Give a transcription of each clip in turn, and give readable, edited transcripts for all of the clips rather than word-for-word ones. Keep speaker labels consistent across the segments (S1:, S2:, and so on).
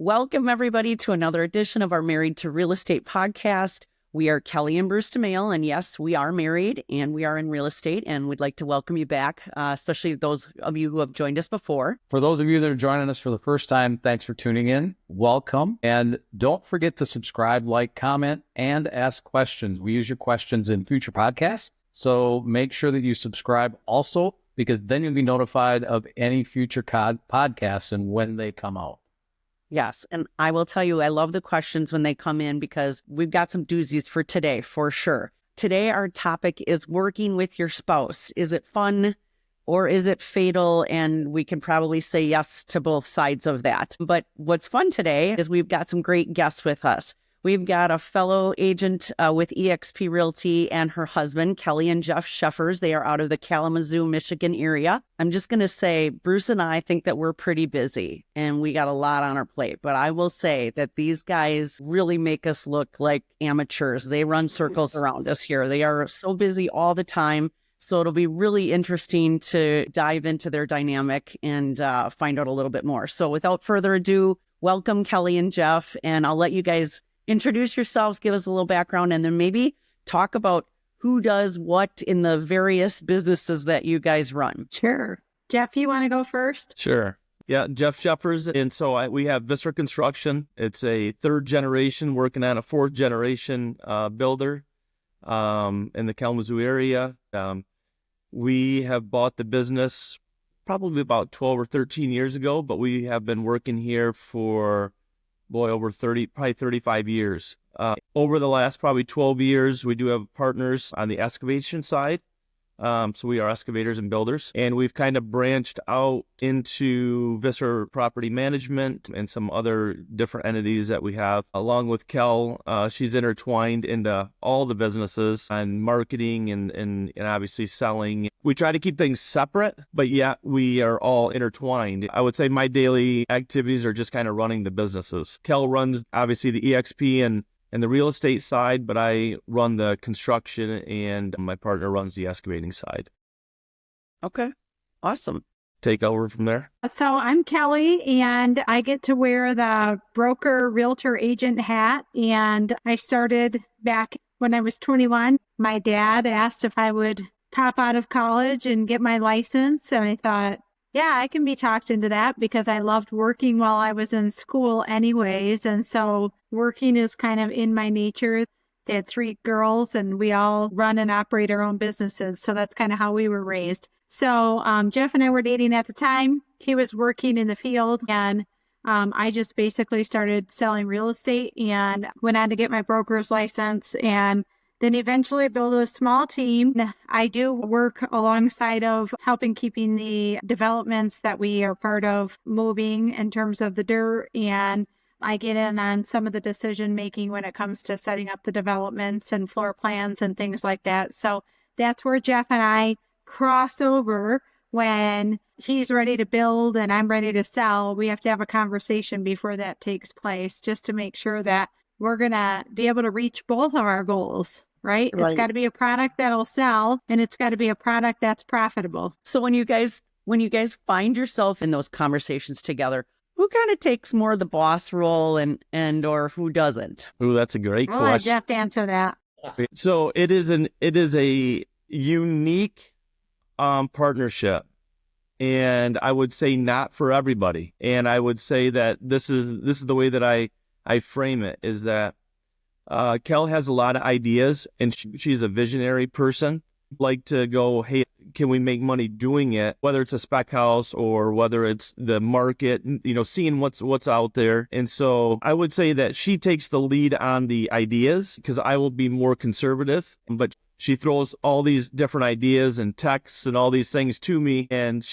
S1: Welcome, everybody, to another edition of our Married to Real Estate podcast. We are Kelly and Bruce Domaille, and yes, we are married and we are in real estate, and we'd like to welcome you back, especially those of you who have joined us before.
S2: For those of you that are joining us for the first time, thanks for tuning in. Welcome. And don't forget to subscribe, like, comment, and ask questions. We use your questions in future podcasts, so make sure that you subscribe also, because then you'll be notified of any future podcasts and when they come out.
S1: Yes, and I will tell you, I love the questions when they come in because we've got some doozies for today, for sure. Today, our topic is working with your spouse. Is it fun or is it fatal? And we can probably say yes to both sides of that. But what's fun today is we've got some great guests with us. We've got a fellow agent with eXp Realty and her husband, Kelly and Jeff Shuffers. They are out of the Kalamazoo, Michigan area. I'm just going to say, Bruce and I think that we're pretty busy and we got a lot on our plate. But I will say that these guys really make us look like amateurs. They run circles around us here. They are so busy all the time. So it'll be really interesting to dive into their dynamic and find out a little bit more. So without further ado, welcome Kelly and Jeff, and I'll let you guys introduce yourselves, give us a little background, and then maybe talk about who does what in the various businesses that you guys run.
S3: Sure. Jeff, you want to go first?
S4: Sure. Yeah, Jeff Shuffers. And so we have Visser Construction. It's a third generation working on a fourth generation builder in the Kalamazoo area. We have bought the business probably about 12 or 13 years ago, but we have been working here for over 35 years. Over the last probably 12 years, we do have partners on the excavation side. So we are excavators and builders, and we've kind of branched out into Visser Property Management and some other different entities that we have. Along with Kel, she's intertwined into all the businesses and marketing and obviously selling. We try to keep things separate, but yet we are all intertwined. I would say my daily activities are just kind of running the businesses. Kel runs obviously the EXP and the real estate side, but I run the construction and my partner runs the excavating side.
S1: Okay, awesome.
S4: Take over from there.
S3: So I'm Kelly, and I get to wear the broker, realtor, agent hat. And I started back when I was 21. My dad asked if I would pop out of college and get my license. And I thought, yeah, I can be talked into that because I loved working while I was in school anyways. And so working is kind of in my nature. They had 3 girls and we all run and operate our own businesses. So that's kind of how we were raised. So Jeff and I were dating at the time. He was working in the field, and I just basically started selling real estate and went on to get my broker's license and then eventually build a small team. I do work alongside of helping keeping the developments that we are part of moving in terms of the dirt, and I get in on some of the decision making when it comes to setting up the developments and floor plans and things like that. So that's where Jeff and I cross over. When he's ready to build and I'm ready to sell, we have to have a conversation before that takes place just to make sure that we're going to be able to reach both of our goals, right? It's got to be a product that'll sell, and it's got to be a product that's profitable.
S1: So when you guys find yourself in those conversations together, who kind of takes more of the boss role and or who doesn't?
S4: Ooh, that's a great
S3: I'll let
S4: question.
S3: Jeff answer that.
S4: So it is a unique partnership, and I would say not for everybody. And I would say that this is the way that I frame it, is that Kel has a lot of ideas, and she's a visionary person. Like to go, hey, can we make money doing it? Whether it's a spec house or whether it's the market, seeing what's out there. And so I would say that she takes the lead on the ideas because I will be more conservative, but she throws all these different ideas and texts and all these things to me, and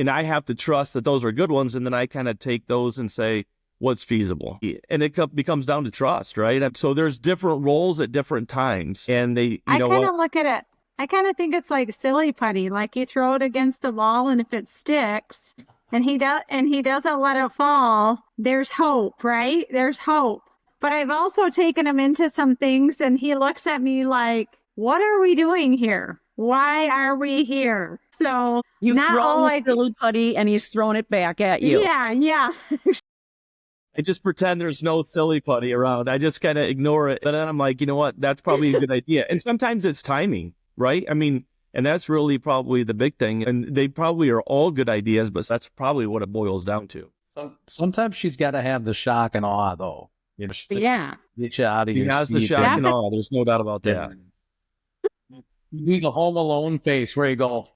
S4: I have to trust that those are good ones, and then I kind of take those and say, what's feasible? And it becomes down to trust, right? So there's different roles at different times, and I
S3: kind of look at it. I kind of think it's like silly putty, like you throw it against the wall, and if it sticks, and he doesn't let it fall, there's hope, right? There's hope. But I've also taken him into some things, and he looks at me like, "What are we doing here? Why are we here?" So
S1: you've thrown the silly putty, and he's thrown it back at you.
S3: Yeah.
S4: I just pretend there's no silly putty around. I just kind of ignore it. But then I'm like, you know what? That's probably a good idea. And sometimes it's timing, right? I mean, and that's really probably the big thing. And they probably are all good ideas, but that's probably what it boils down to.
S2: Sometimes she's got to have the shock and awe, though. You know,
S3: Yeah.
S2: get you out of
S4: He
S2: your
S4: has the
S2: seat.
S4: shock and awe. There's no doubt about that.
S2: You do the Home Alone face where you go,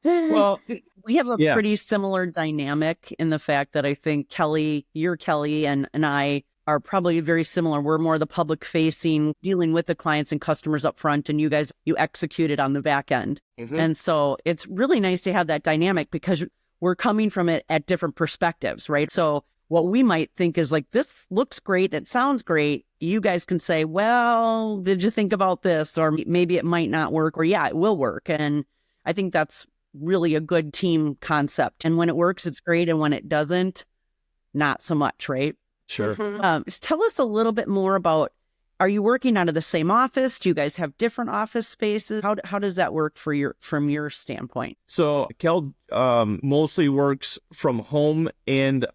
S4: Well,
S1: We have a
S4: Yeah.
S1: pretty similar dynamic in the fact that I think Kelly, and I are probably very similar. We're more the public facing, dealing with the clients and customers up front, and you guys, you execute it on the back end. And so it's really nice to have that dynamic because we're coming from it at different perspectives, right? So what we might think is like, this looks great, it sounds great. You guys can say, well, did you think about this? Or maybe it might not work, or yeah, it will work. And I think that's really a good team concept. And when it works, it's great. And when it doesn't, not so much, right?
S4: sure.
S1: Tell us a little bit more about, are you working out of the same office? Do you guys have different office spaces? How does that work from your standpoint?
S4: So Kel mostly works from home and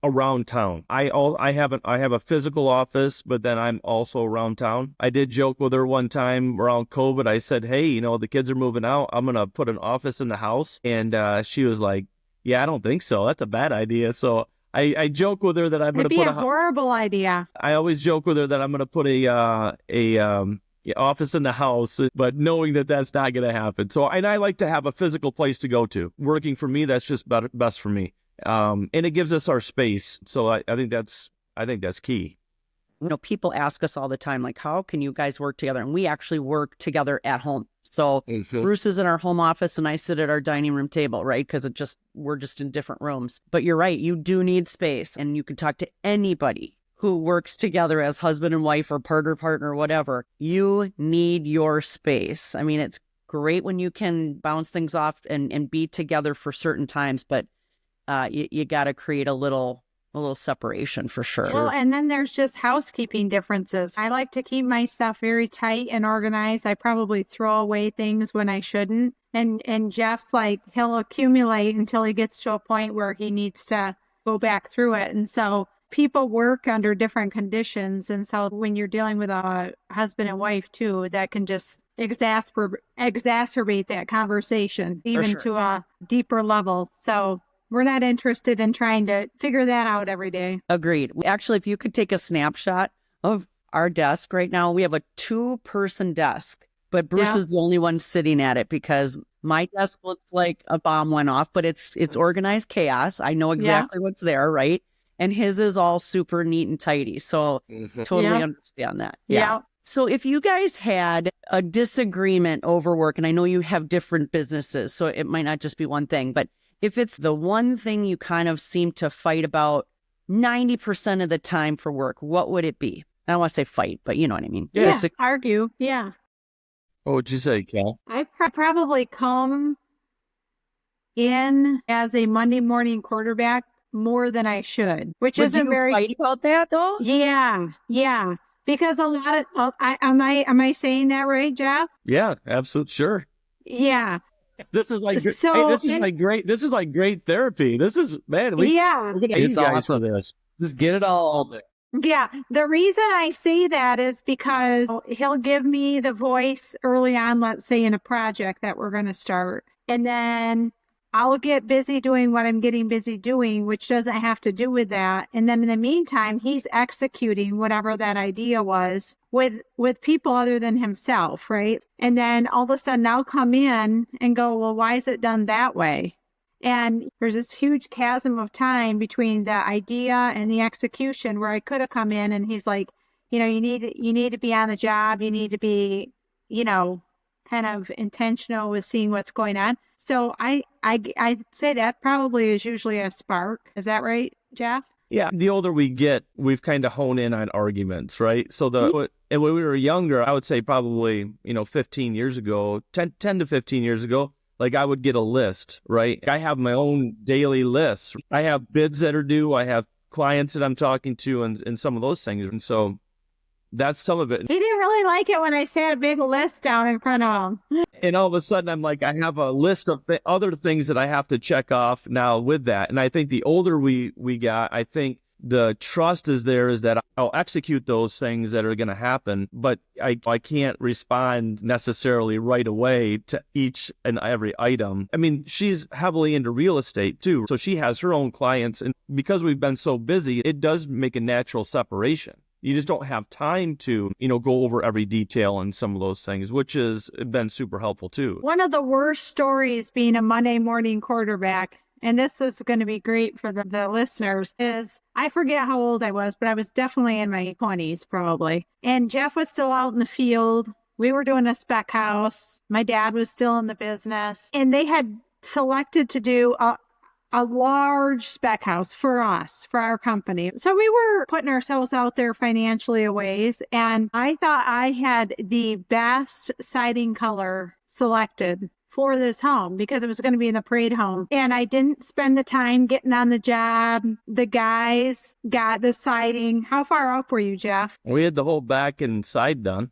S4: around town. I have a physical office, but then I'm also around town. I did joke with her one time around COVID. I said, hey, you know, the kids are moving out. I'm going to put an office in the house. And she was like, yeah, I don't think so. That's a bad idea. So I joke with her that I'm going
S3: It'd
S4: to
S3: be
S4: put
S3: a horrible idea.
S4: I always joke with her that I'm going to put a office in the house, but knowing that that's not going to happen. So, and I like to have a physical place to go to. Working for me, that's just best for me. And it gives us our space. So I think that's key.
S1: You know, people ask us all the time, like, how can you guys work together? And we actually work together at home. So Bruce is in our home office and I sit at our dining room table, right? Because we're just in different rooms. But you're right, you do need space, and you can talk to anybody who works together as husband and wife or partner, whatever. You need your space. I mean, it's great when you can bounce things off and be together for certain times, but you got to create a little separation for sure.
S3: Well, and then there's just housekeeping differences. I like to keep my stuff very tight and organized. I probably throw away things when I shouldn't. And Jeff's like, he'll accumulate until he gets to a point where he needs to go back through it. And so people work under different conditions. And so when you're dealing with a husband and wife too, that can just exacerbate that conversation even to a deeper level. So we're not interested in trying to figure that out every day.
S1: Agreed. Actually, if you could take a snapshot of our desk right now, we have a 2-person desk, but Bruce is the only one sitting at it because my desk looks like a bomb went off, but it's organized chaos. I know exactly what's there, right? And his is all super neat and tidy. So totally understand that.
S3: Yeah.
S1: So if you guys had a disagreement over work, and I know you have different businesses, so it might not just be one thing, but if it's the one thing you kind of seem to fight about 90% of the time for work, what would it be? I don't want to say fight, but you know what I mean.
S3: Yeah, argue. Yeah.
S4: What would you say, Kel?
S3: I probably come in as a Monday morning quarterback more than I should, which isn't very.
S1: Fight about that though?
S3: Yeah. Because a lot of am I saying that right, Jeff?
S4: Yeah, absolutely, sure.
S3: Yeah.
S4: This is like
S3: So
S4: this is like great therapy. This is we're gonna need you guys for this.
S2: just get it all out there.
S3: Yeah, the reason I say that is because he'll give me the voice early on, let's say in a project that we're going to start. And then I'll get busy doing what I'm getting busy doing, which doesn't have to do with that. And then in the meantime, he's executing whatever that idea was with people other than himself, right? And then all of a sudden I'll come in and go, well, why is it done that way? And there's this huge chasm of time between the idea and the execution where I could have come in and he's like, you know, you need to be on the job. You need to be, you know, kind of intentional with seeing what's going on. So I say that probably is usually a spark. Is that right, Jeff?
S4: Yeah. The older we get, we've kind of honed in on arguments, right? So and when we were younger, I would say probably, 15 years ago, 10 to 15 years ago, like I would get a list, right? I have my own daily list. I have bids that are due. I have clients that I'm talking to and some of those things. And so that's some of it.
S3: He didn't really like it when I sat a big list down in front of him.
S4: And all of a sudden I'm like, I have a list of other things that I have to check off now with that. And I think the older we got, I think the trust is there, is that I'll execute those things that are going to happen, but I can't respond necessarily right away to each and every item. I mean, she's heavily into real estate too, so she has her own clients, and because we've been so busy, it does make a natural separation. You just don't have time to, go over every detail and some of those things, which has been super helpful too.
S3: One of the worst stories being a Monday morning quarterback, and this is going to be great for the listeners, is I forget how old I was, but I was definitely in my 20s probably. And Jeff was still out in the field. We were doing a spec house. My dad was still in the business. And they had selected to do a large spec house for us, for our company. So we were putting ourselves out there financially a ways. And I thought I had the best siding color selected for this home because it was going to be in the parade home. And I didn't spend the time getting on the job. The guys got the siding. How far up were you, Jeff?
S4: We had the whole back and side done.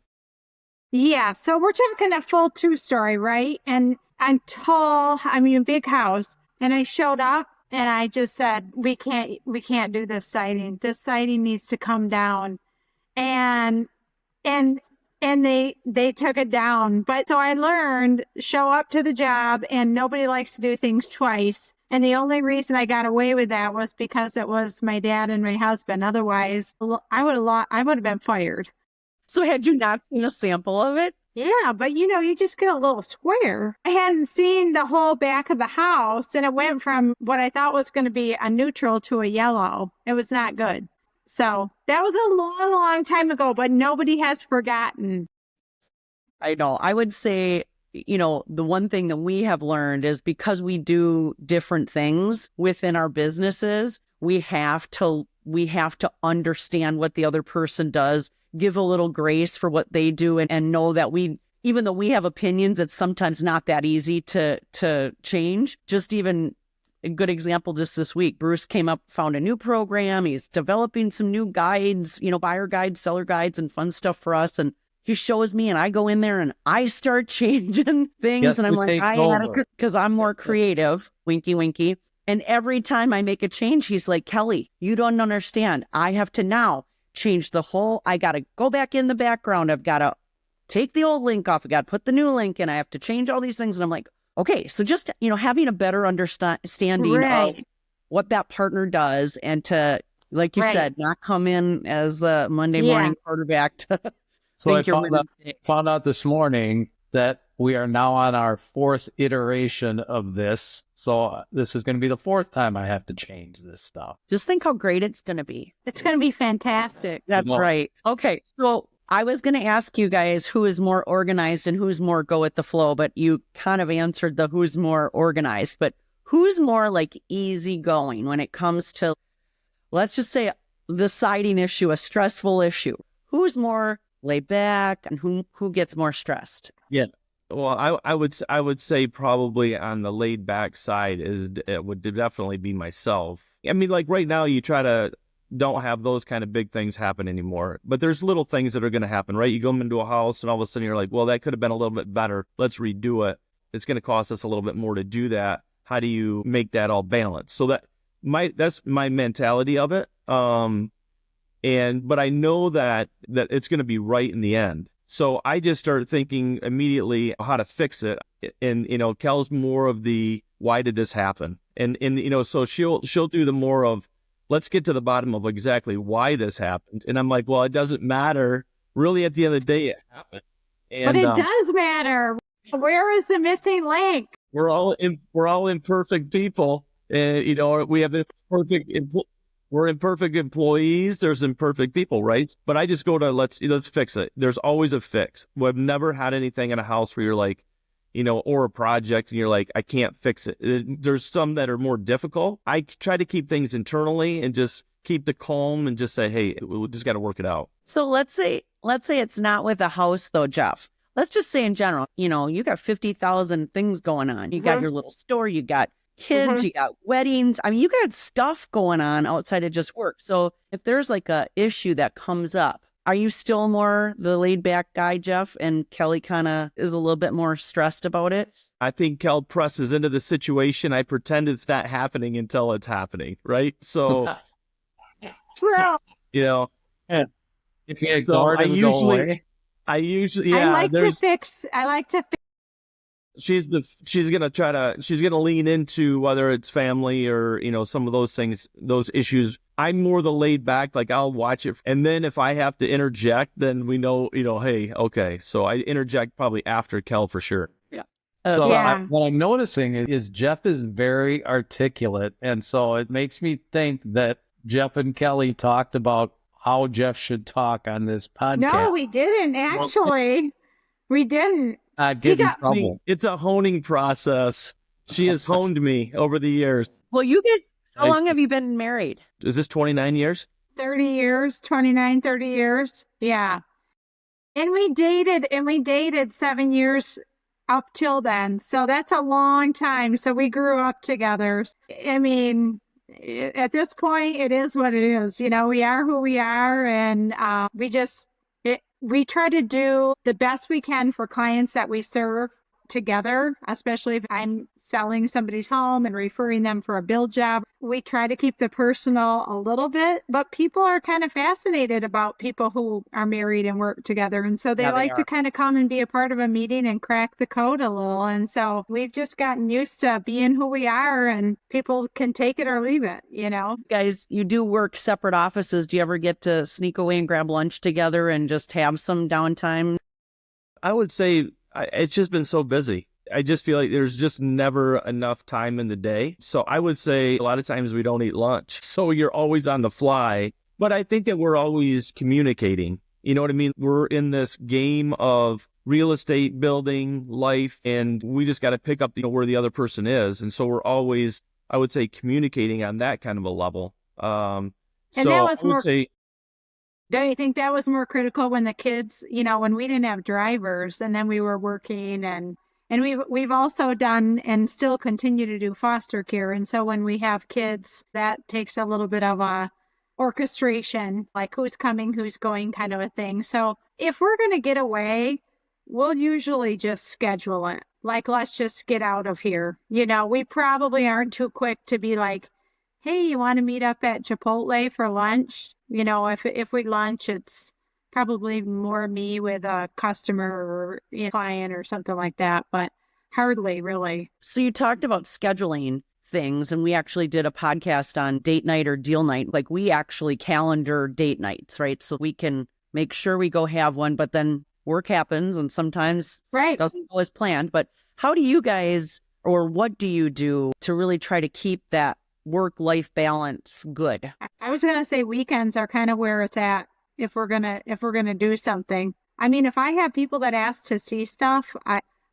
S3: Yeah. So we're talking a full 2-story, right? And I'm tall. I mean, a big house. And I showed up and I just said, we can't do this siding. This siding needs to come down. And they took it down. But so I learned, show up to the job, and nobody likes to do things twice. And the only reason I got away with that was because it was my dad and my husband. Otherwise, I would have been fired.
S1: So had you not seen a sample of it?
S3: Yeah, but you just get a little square. I hadn't seen the whole back of the house, and it went from what I thought was going to be a neutral to a yellow. It was not good. So that was a long, long time ago, but nobody has forgotten.
S1: I know. I would say, the one thing that we have learned is because we do different things within our businesses, we have to understand what the other person does, give a little grace for what they do, and know that even though we have opinions, it's sometimes not that easy to change. Just even a good example just this week, Bruce came up, found a new program. He's developing some new guides, buyer guides, seller guides, and fun stuff for us. And he shows me, and I go in there and I start changing things.
S2: Guess
S1: and I'm
S2: who
S1: like,
S2: takes
S1: I had
S2: over?
S1: it because I'm more creative. Winky, winky. And every time I make a change, he's like, Kelly, you don't understand. I have to now change I got to go back in the background. I've got to take the old link off. I got to put the new link in. I have to change all these things. And I'm like, okay, so just, having a better understanding
S3: Right.
S1: of what that partner does, and to, like you
S3: Right.
S1: said, not come in as the Monday
S3: Yeah.
S1: morning quarterback to
S2: So I
S1: think you're
S2: found out this morning that we are now on our 4th iteration of this. So this is going to be the 4th time I have to change this stuff.
S1: Just think how great it's going to be.
S3: It's going to be fantastic.
S1: That's
S2: Well-
S1: right. Okay, so I was going to ask you guys who is more organized and who's more go with the flow, but you kind of answered the who's more organized. But who's more like easygoing when it comes to, let's just say, the siding issue, a stressful issue? Who's more laid back, and who gets more stressed?
S4: Yeah. Well, I would say probably on the laid back side it would definitely be myself. I mean, like right now you don't have those kind of big things happen anymore, but there's little things that are going to happen, right? You go into a house and all of a sudden you're like, well, that could have been a little bit better. Let's redo it. It's going to cost us a little bit more to do that. How do you make that all balanced? So that's my mentality of it. But I know that it's going to be right in the end. So I just started thinking immediately how to fix it. And, Kel's more of the, why did this happen? And so she'll do the more of, let's get to the bottom of exactly why this happened. And I'm like, well, it doesn't matter. Really, at the end of the day, it happened. And,
S3: But it does matter. Where is the missing link?
S4: we're all imperfect people. We have we're imperfect employees. There's imperfect people, right? But I just go to let's fix it. There's always a fix. We've never had anything in a house where you're like, or a project and you're like, I can't fix it. There's some that are more difficult. I try to keep things internally and just keep the calm and just say, hey, we just got to work it out.
S1: So let's say it's not with a house though, Jeff. Let's just say in general, you got 50,000 things going on. You got your little store, you got kids, you got weddings. I mean, you got stuff going on outside of just work. So if there's like a issue that comes up, are you still more the laid back guy, Jeff? And Kelly kind of is a little bit more stressed about it?
S4: I think Kel presses into the situation. I pretend it's not happening until it's happening, right? So
S3: true.
S4: You know,
S2: If you
S4: so
S2: ignore it, it'll go away.
S4: I usually,
S3: I
S4: yeah,
S3: like to fix.
S4: she's gonna lean into whether it's family or, you know, some of those things, those issues. I'm more the laid back, like I'll watch it. And then if I have to interject, then we know, you know, hey, okay. So I interject probably after Kel for sure.
S2: So
S3: Yeah.
S2: what I'm noticing is Jeff is very articulate. And so it makes me think that Jeff and Kelly talked about how Jeff should talk on this podcast.
S3: No, we didn't actually. We didn't.
S2: Not get in
S3: got-
S2: trouble.
S4: It's a honing process. She has honed me over the years.
S1: Well, you guys, how
S4: Nice.
S1: long have you been married?
S4: Is this 29 years?
S3: 30 years, 29, 30 years. Yeah. And we dated 7 years up till then. So that's a long time. So we grew up together. I mean, at this point, it is what it is. You know, we are who we are. And we try to do the best we can for clients that we serve together, especially if I'm selling somebody's home and referring them for a build job. We try to keep the personal a little bit, but people are kind of fascinated about people who are married and work together. And so they
S1: Yeah, they
S3: like to
S1: are.
S3: kind of come and be a part of a meeting and crack the code a little. And so we've just gotten used to being who we are, and people can take it or leave it, you know?
S1: Guys, you do work separate offices. Do you ever get to sneak away and grab lunch together and just have some downtime?
S4: I would say it's just been so busy. I just feel like there's just never enough time in the day. So I would say a lot of times we don't eat lunch. So you're always on the fly. But I think that we're always communicating. You know what I mean? We're in this game of real estate, building, life, and we just got to pick up, you know, where the other person is. And so we're always, I would say, communicating on that kind of a level.
S3: And
S4: so
S3: that was
S4: I would
S3: more-
S4: say,
S3: Don't you think that was more critical when the kids, you know, when we didn't have drivers and then we were working, and we've also done and still continue to do foster care. And so when we have kids, that takes a little bit of a orchestration, like who's coming, who's going kind of a thing. So if we're going to get away, we'll usually just schedule it. Like, let's just get out of here. You know, we probably aren't too quick to be like, hey, you want to meet up at Chipotle for lunch? You know, if we lunch, it's probably more me with a customer or a client or something like that, but hardly really.
S1: So you talked about scheduling things, and we actually did a podcast on date night or deal night. Like, we actually calendar date nights, right? So we can make sure we go have one, but then work happens and sometimes
S3: Right.
S1: it doesn't go as planned. But how do you guys, or what do you do to really try to keep that work-life balance good?
S3: I was going to say weekends are kind of where it's at if we're going to do something. I mean, if I have people that ask to see stuff,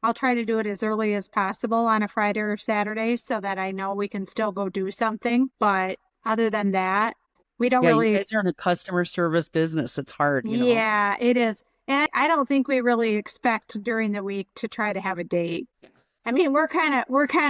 S3: I'll try to do it as early as possible on a Friday or Saturday so that I know we can still go do something. But other than that, we don't really.
S1: You guys are in a customer service business. It's hard, you know?
S3: Yeah, it is. And I don't think we really expect during the week to try to have a date. I mean, we're kind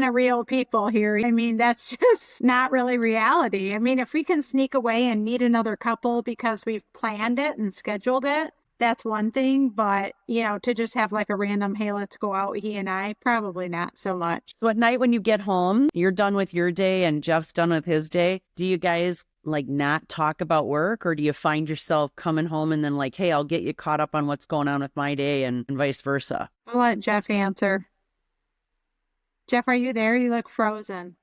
S3: of real people here. I mean, that's just not really reality. I mean, if we can sneak away and meet another couple because we've planned it and scheduled it, that's one thing. But, you know, to just have like a random, hey, let's go out, he and I, probably not so much.
S1: So at night when you get home, you're done with your day and Jeff's done with his day. Do you guys like not talk about work, or do you find yourself coming home and then like, hey, I'll get you caught up on what's going on with my day, and vice versa?
S3: I'll let Jeff answer. Jeff, are you there? You look frozen.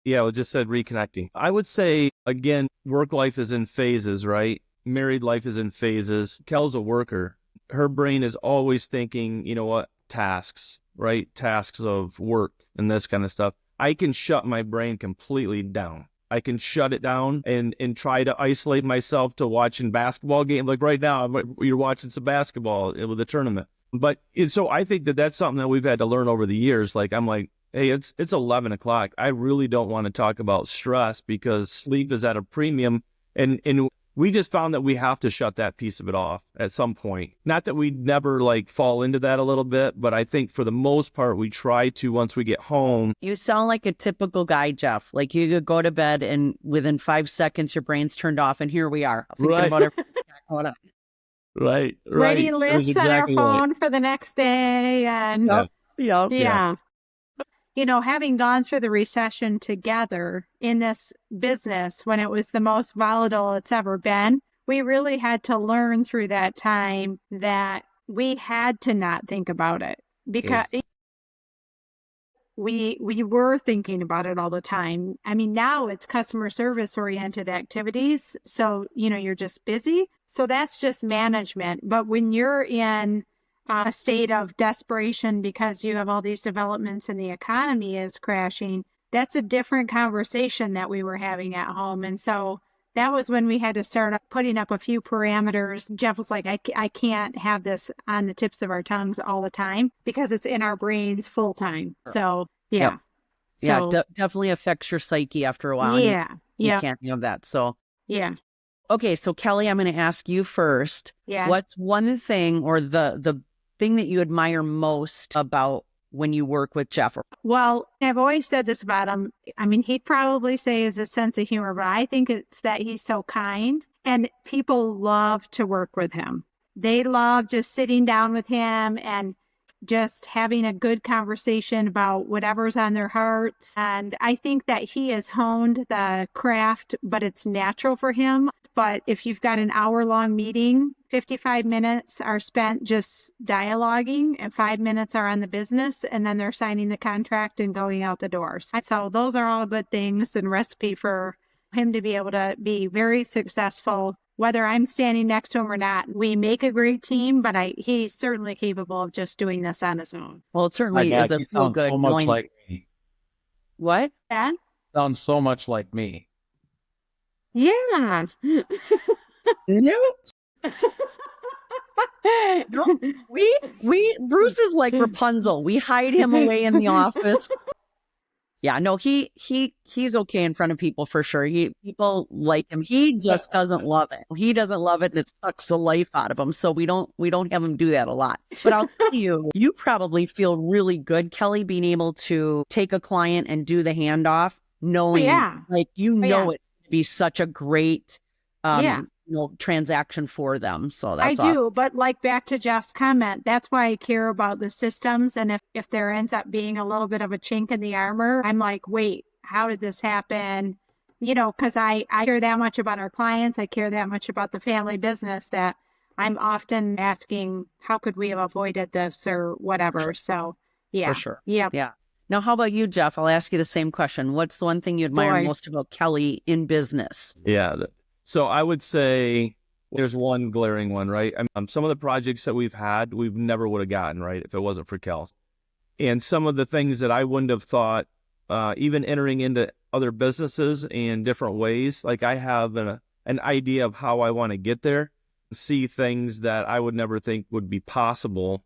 S4: yeah, I just said reconnecting. I would say, again, work life is in phases, right? Married life is in phases. Kel's a worker. Her brain is always thinking, you know what, tasks, right? Tasks of work and this kind of stuff. I can shut my brain completely down. I can shut it down and try to isolate myself to watching basketball game. Like right now, you're watching some basketball with a tournament. But so I think that that's something that we've had to learn over the years. Like, I'm like, hey, it's 11 o'clock. I really don't want to talk about stress because sleep is at a premium. And we just found that we have to shut that piece of it off at some point. Not that we never like fall into that a little bit, but I think for the most part, we try to once we get home.
S1: You sound like a typical guy, Jeff. Like you could go to bed and within 5 seconds, your brain's turned off and here we are thinking
S4: Right.
S1: about everything going on.
S4: Right.
S3: Writing
S4: That was
S3: lists on our
S4: exactly right.
S3: phone for the next day. And
S4: Yeah.
S1: Yeah.
S3: yeah. having gone through the recession together in this business when it was the most volatile it's ever been, we really had to learn through that time that we had to not think about it because we were thinking about it all the time. I mean, now it's customer service oriented activities. So, you're just busy. So that's just management. But when you're in a state of desperation because you have all these developments and the economy is crashing, that's a different conversation that we were having at home. And so that was when we had to start putting up a few parameters. Jeff was like, I can't have this on the tips of our tongues all the time because it's in our brains full time. So, yeah.
S1: Yep. So, definitely affects your psyche after a while.
S3: Yeah.
S1: You can't have that. So,
S3: yeah.
S1: Okay. So Kelly, I'm going to ask you first.
S3: Yeah.
S1: What's one thing or the thing that you admire most about when you work with Jeff?
S3: Well, I've always said this about him. I mean, he'd probably say is his sense of humor, but I think it's that he's so kind and people love to work with him. They love just sitting down with him and just having a good conversation about whatever's on their hearts. And I think that he has honed the craft, but it's natural for him. But if you've got an hour-long meeting, 55 minutes are spent just dialoguing and 5 minutes are on the business, and then they're signing the contract and going out the doors. So those are all good things and recipe for him to be able to be very successful, whether I'm standing next to him or not. We make a great team, but he's certainly capable of just doing this on his own.
S1: Well, it certainly is a feel good.
S2: So much like me.
S1: What?
S3: Yeah.
S2: Sounds so much like me.
S3: Yeah.
S1: No. No, Bruce is like Rapunzel. We hide him away in the office. Yeah, no, he's okay in front of people for sure. People like him. He just doesn't love it. He doesn't love it, and it sucks the life out of him. So we don't have him do that a lot. But I'll tell you, you probably feel really good, Kelly, being able to take a client and do the handoff, knowing it's going to be such a great transaction for them. So that's awesome.
S3: I do, but like back to Jeff's comment, that's why I care about the systems. And if there ends up being a little bit of a chink in the armor, I'm like, wait, how did this happen? Because I care that much about our clients. I care that much about the family business that I'm often asking, how could we have avoided this or whatever? So, yeah.
S1: For sure.
S3: Yep.
S1: Yeah. Now, how about you, Jeff? I'll ask you the same question. What's the one thing you admire most about Kelly in business?
S4: Yeah. So I would say there's one glaring one, right? Some of the projects that we've had, we've never would have gotten, right, if it wasn't for Kel. And some of the things that I wouldn't have thought, even entering into other businesses in different ways, like I have an idea of how I want to get there, see things that I would never think would be possible,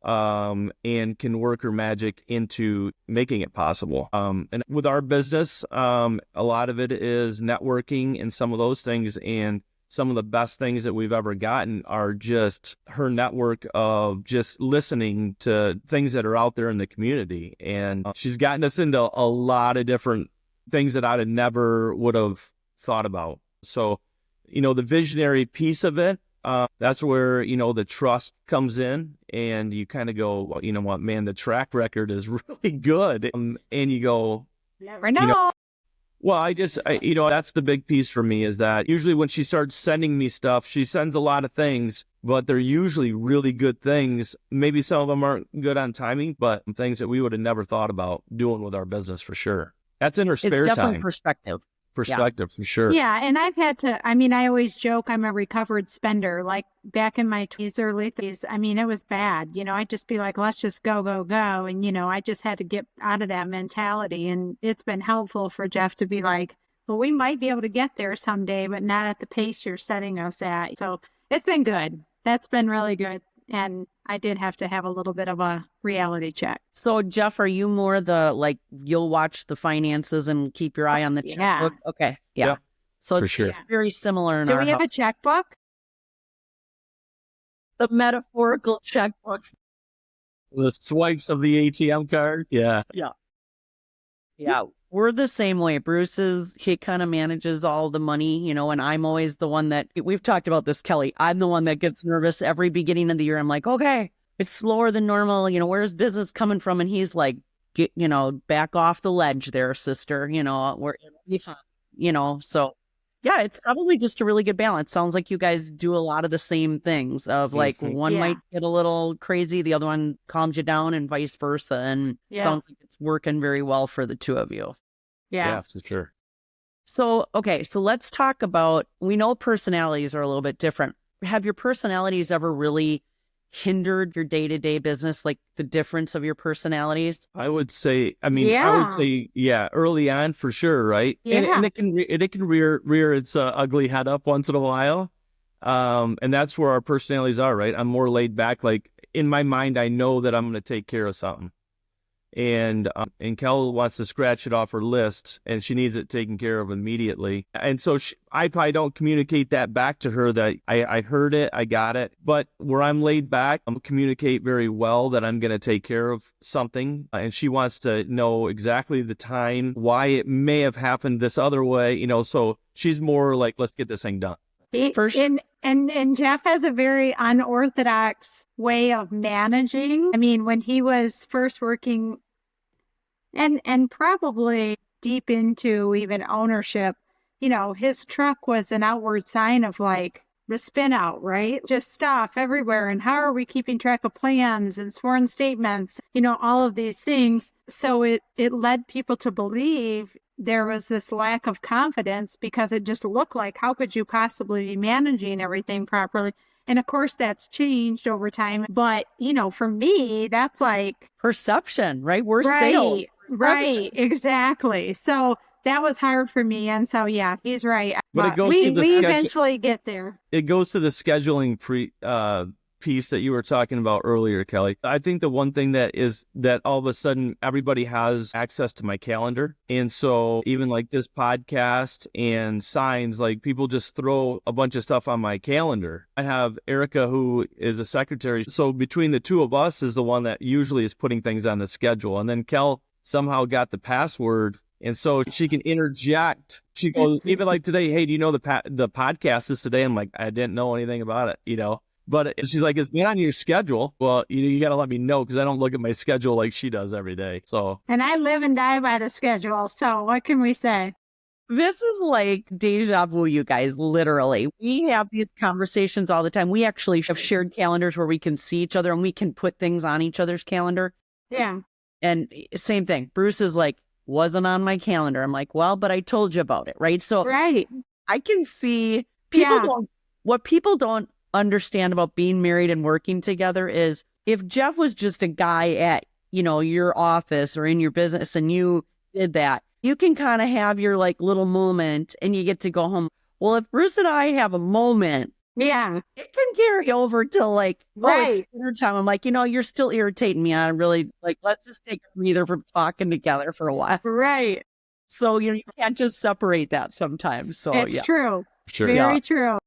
S4: and can work her magic into making it possible. And with our business, a lot of it is networking and some of those things. And some of the best things that we've ever gotten are just her network of just listening to things that are out there in the community. And she's gotten us into a lot of different things that I'd have never would have thought about. So, the visionary piece of it, that's where, the trust comes in, and you kind of go, well, you know what, man, the track record is really good. And you go,
S3: never know.
S4: Well, that's the big piece for me, is that usually when she starts sending me stuff, she sends a lot of things, but they're usually really good things. Maybe some of them aren't good on timing, but things that we would have never thought about doing with our business for sure. That's in her spare time.
S1: It's definitely perspective.
S4: For sure.
S3: Yeah. And I've had to, I always joke I'm a recovered spender. Like back in my 20s, early 30s, it was bad. I'd just be like, let's just go. And, I just had to get out of that mentality. And it's been helpful for Jeff to be like, well, we might be able to get there someday, but not at the pace you're setting us at. So it's been good. That's been really good. And I did have to have a little bit of a reality check.
S1: So, Jeff, are you more you'll watch the finances and keep your eye on the checkbook? Okay. Yeah.
S4: Yep,
S1: so
S4: for
S1: it's
S4: sure.
S1: Very similar in
S3: Do
S1: our
S3: we have a checkbook?
S1: The metaphorical checkbook.
S4: The swipes of the ATM card. Yeah.
S1: Yeah. We're the same way. He kind of manages all the money, and I'm always the one that, we've talked about this, Kelly. I'm the one that gets nervous every beginning of the year. I'm like, okay, it's slower than normal. Where's business coming from? And he's like, get, back off the ledge there, sister, we're it'll be fine, so yeah, it's probably just a really good balance. Sounds like you guys do a lot of the same things of like one
S3: Yeah.
S1: might get a little crazy, the other one calms you down and vice versa. And sounds like it's working very well for the two of you.
S3: Yeah.
S4: For sure.
S1: So, okay, so let's talk about, we know personalities are a little bit different. Have your personalities ever really hindered your day-to-day business, like the difference of your personalities?
S4: I would say, early on for sure, right?
S3: Yeah.
S4: And it can rear its ugly head up once in a while. And that's where our personalities are, right? I'm more laid back. Like in my mind, I know that I'm going to take care of something. And Kel wants to scratch it off her list, and she needs it taken care of immediately. And so I probably don't communicate that back to her that I heard it, I got it. But where I'm laid back, I'm communicate very well that I'm going to take care of something, and she wants to know exactly the time, why it may have happened this other way, So she's more like, let's get this thing done.
S3: And Jeff has a very unorthodox way of managing. I mean, when he was first working and probably deep into even ownership, his truck was an outward sign of like the spin out, right? Just stuff everywhere. And how are we keeping track of plans and sworn statements, all of these things. So it led people to believe there was this lack of confidence because it just looked like, how could you possibly be managing everything properly? And of course, that's changed over time. But, for me, that's like
S1: perception, right? We're sales.
S3: Right, exactly. So that was hard for me. And so, yeah, he's right.
S4: But it goes
S3: we
S4: to the
S3: eventually get there.
S4: It goes to the scheduling piece that you were talking about earlier, Kelly. I think the one thing that is that all of a sudden everybody has access to my calendar. And so even like this podcast and signs, like people just throw a bunch of stuff on my calendar. I have Erica, who is a secretary. So between the two of us is the one that usually is putting things on the schedule. And then Kel somehow got the password. And so she can interject. She goes, even like today, hey, do you know the podcast is today? I'm like, I didn't know anything about it, But she's like, it's been on your schedule. Well, you got to let me know because I don't look at my schedule like she does every day. So,
S3: and I live and die by the schedule. So what can we say?
S1: This is like deja vu, you guys, literally. We have these conversations all the time. We actually have shared calendars where we can see each other and we can put things on each other's calendar.
S3: Yeah.
S1: And same thing. Bruce is like, wasn't on my calendar. I'm like, well, but I told you about it, right? So
S3: right.
S1: I can see what people don't understand about being married and working together is if Jeff was just a guy at, your office or in your business and you did that, you can kind of have your like little moment and you get to go home. Well, if Bruce and I have a moment,
S3: yeah,
S1: it can carry over to like,
S3: right.
S1: It's dinner time. I'm like, you're still irritating me. I really like, let's just take a breather from talking together for a while.
S3: Right.
S1: So, you can't just separate that sometimes. So
S3: it's true.
S4: Sure.
S3: Very true.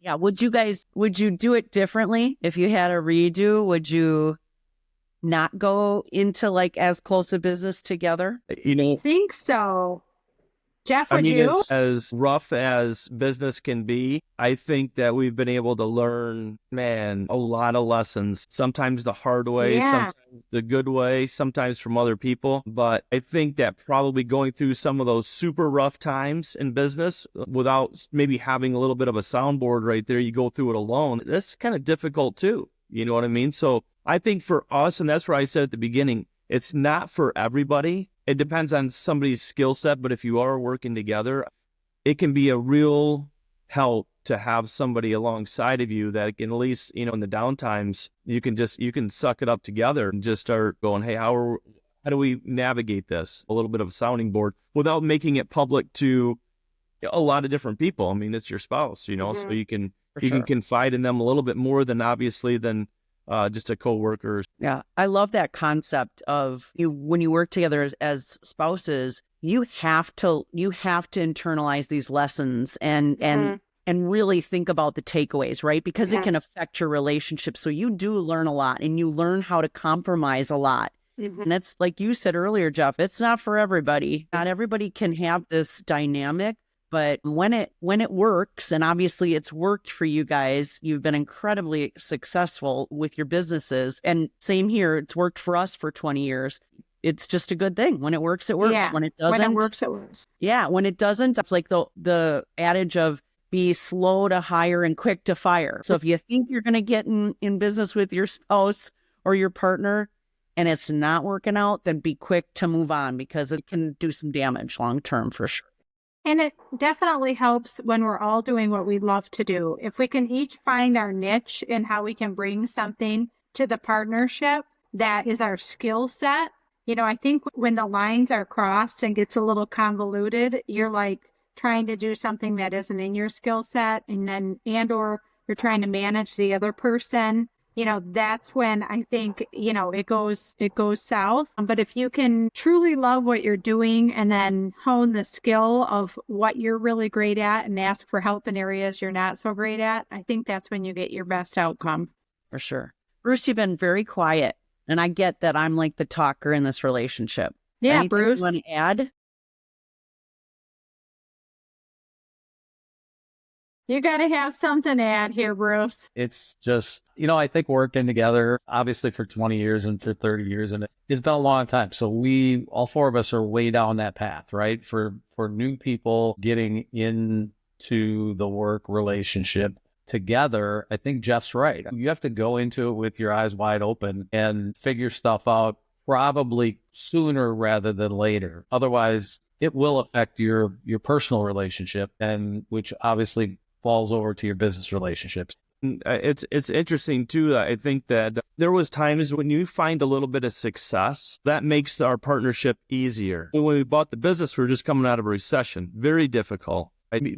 S1: Yeah. Would you do it differently if you had a redo? Would you not go into like as close a business together?
S3: I think so. Jeff, would you?
S4: As rough as business can be, I think that we've been able to learn, a lot of lessons. Sometimes the hard way, sometimes the good way, sometimes from other people. But I think that probably going through some of those super rough times in business without maybe having a little bit of a soundboard right there, you go through it alone. That's kind of difficult too. You know what I mean? So I think for us, and that's where I said at the beginning, it's not for everybody. It depends on somebody's skill set, but if you are working together, it can be a real help to have somebody alongside of you that can at least, in the downtimes, you can suck it up together and just start going, hey, how do we navigate this? A little bit of a sounding board without making it public to a lot of different people. I mean, it's your spouse, so you can confide in them a little bit more than obviously than just a coworker.
S1: Yeah, I love that concept of when you work together as spouses, you have to internalize these lessons and really think about the takeaways, right? Because it can affect your relationship. So you do learn a lot and you learn how to compromise a lot. And it's like you said earlier, Jeff, it's not for everybody. Not everybody can have this dynamic. But when it works, and obviously it's worked for you guys, you've been incredibly successful with your businesses. And same here, it's worked for us for 20 years. it's just a good thing. When it works, it works.
S3: Yeah.
S1: When it doesn't,
S3: When it works, it works.
S1: yeah. When it doesn't, it's like the adage of be slow to hire and quick to fire. So if you think you're going to get in business with your spouse or your partner and it's not working out, then be quick to move on, because it can do some damage long term for sure.
S3: And it definitely helps when we're all doing what we love to do. If we can each find our niche and how we can bring something to the partnership that is our skill set. I think when the lines are crossed and gets a little convoluted, you're like trying to do something that isn't in your skill set, or you're trying to manage the other person. That's when I think, it goes south. But if you can truly love what you're doing and then hone the skill of what you're really great at and ask for help in areas you're not so great at, I think that's when you get your best outcome.
S1: For sure. Bruce, you've been very quiet, and I get that I'm like the talker in this relationship.
S3: Yeah,
S1: Anything
S3: Bruce.
S1: you want to add?
S3: You got to have something to add here, Bruce.
S2: It's just, I think working together, obviously for 20 years and for 30 years, and it's been a long time. So all four of us are way down that path, right? For new people getting into the work relationship together, I think Jeff's right. You have to go into it with your eyes wide open and figure stuff out probably sooner rather than later. Otherwise, it will affect your personal relationship, and which obviously falls over to your business relationships.
S4: It's interesting too. I think that there was times when you find a little bit of success, that makes our partnership easier. When we bought the business, we were just coming out of a recession, very difficult.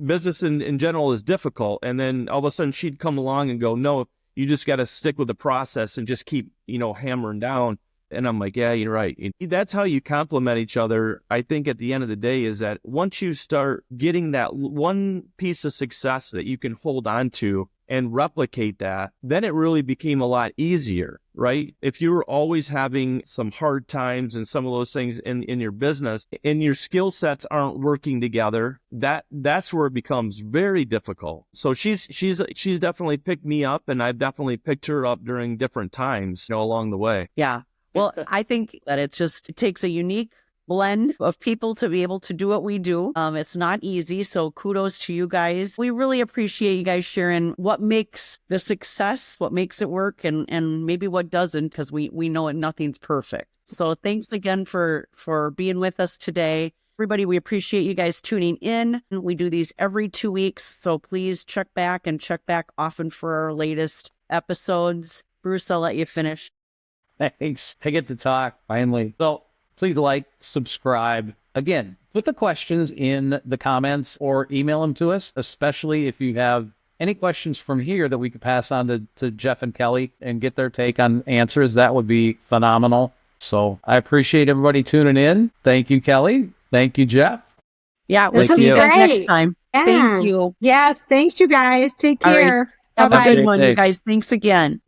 S4: Business in general is difficult. And then all of a sudden she'd come along and go, no, you just got to stick with the process and just keep, hammering down. And I'm like, yeah, you're right. That's how you complement each other. I think at the end of the day is that once you start getting that one piece of success that you can hold on to and replicate that, then it really became a lot easier, right? If you were always having some hard times and some of those things in your business and your skill sets aren't working together, that's where it becomes very difficult. So she's definitely picked me up, and I've definitely picked her up during different times, along the way.
S1: Yeah. Well, I think that it takes a unique blend of people to be able to do what we do. It's not easy. So kudos to you guys. We really appreciate you guys sharing what makes the success, what makes it work, and maybe what doesn't, because we know nothing's perfect. So thanks again for being with us today. Everybody, we appreciate you guys tuning in. We do these every 2 weeks. So please check back often for our latest episodes. Bruce, I'll let you finish.
S2: Thanks. I get to talk finally. So please like, subscribe. Again, put the questions in the comments or email them to us, especially if you have any questions from here that we could pass on to Jeff and Kelly and get their take on answers. That would be phenomenal. So I appreciate everybody tuning in. Thank you, Kelly. Thank you, Jeff.
S1: Yeah, we'll
S3: This
S1: see you
S3: is
S1: guys
S3: great.
S1: next time.
S3: Yeah.
S1: Thank you.
S3: Yes. Thanks, you guys. Take
S1: All right.
S3: care.
S1: Have
S3: Bye-bye.
S1: a good one, you guys. Thanks again.